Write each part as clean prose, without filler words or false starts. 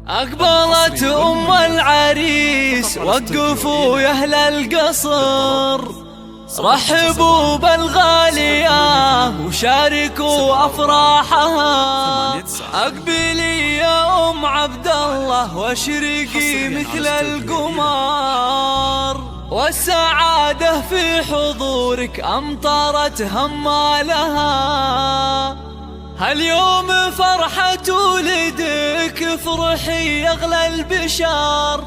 أقبلت أم العريس وقفوا يا أهل القصر، رحبوا بالغالية وشاركوا أفراحها. أقبلي يا أم عبد الله واشرقي مثل القمر، والسعادة في حضورك أمطرت همالها. هاليوم فرحة ولدك، افرحي يا أغلى البشار،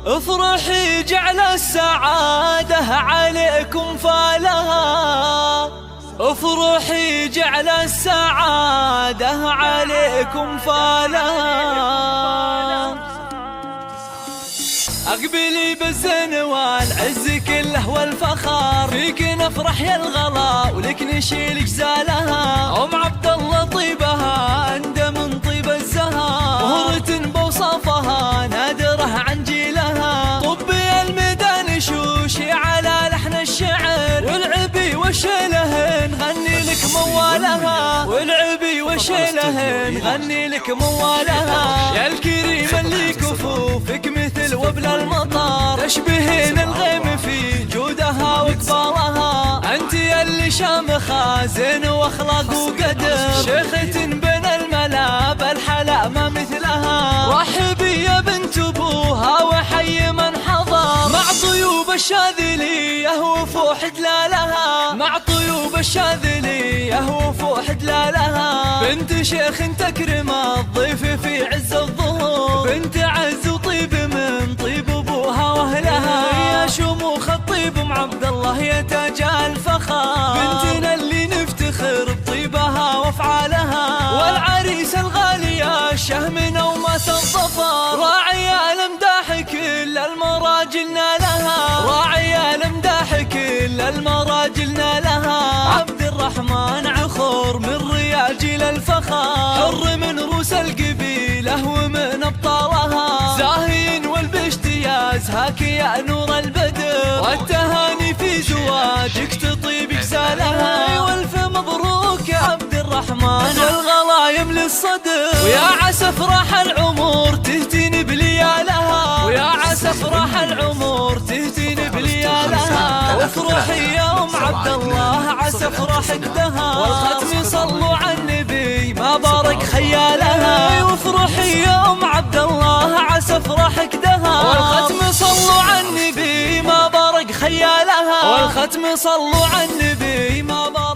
افرحي جعل السعادة عليكم فالها، افرحي جعل السعادة عليكم فالها. أقبلي بالزين والعز كله والفخار، فيك نفرح يا الغلا ولك نشيل جزالها. أم عبد الله طيبها عند من طيب الزهار، مهرة بوصفها نادرة عن جيلها. طبي الميدان شوشي على لحن الشعر، والعبي وشيله نغني لك موالها، والعبي وشيله نغني لك موالها. يا الكريم اللي كفوفك مثل وبل المطر، تشبهين الغيم في جودها وكبارها. انت اللي شامخة زين واخلاق وقدر، شيخة بين الملا بالحلا ما مثلها. رحبي يا بنت ابوها وحي من حضر، مع طيوب الشاذلية وفوح دلالها، مع طيوب الشاذلية وفوح دلالها. بنت شيخ تكرم الضيف في عز الظهور، بنت عز وطيب من طيب ابوها واهلها. يا شموخ الطيب ام عبد الله يا تاج الفخار، بنتنا اللي نفتخر بطيبها وافعالها. والعريس الغالية الشهم وماس الظفر، راعي المداح كل المراجل نالها، راعي المداح كل المراجل نالها. عبد الرحمن عخور من رياجيل الفخار، حر من روس القبيلة ومن ابطالها. زاهين والباشتياز هاك يا نور البدر، والتهاني في زواجك تطيب جزالها. والف مبروك يا عبد الرحمن والغلا يملي الصدر، ويا عسى افراح العمر تهتين بليالها، ويا عسى افراح العمر تهتين بليالها. وافرحي يا ام عبد الله عسى افراحك دها، والختم صلوا على النبي ما بارك خيالها. وافرحي يا ام عبد الله عسى افراحك دها، والختم صلوا على النبي ما بارك خيالها، والختم صلوا على النبي ما بارك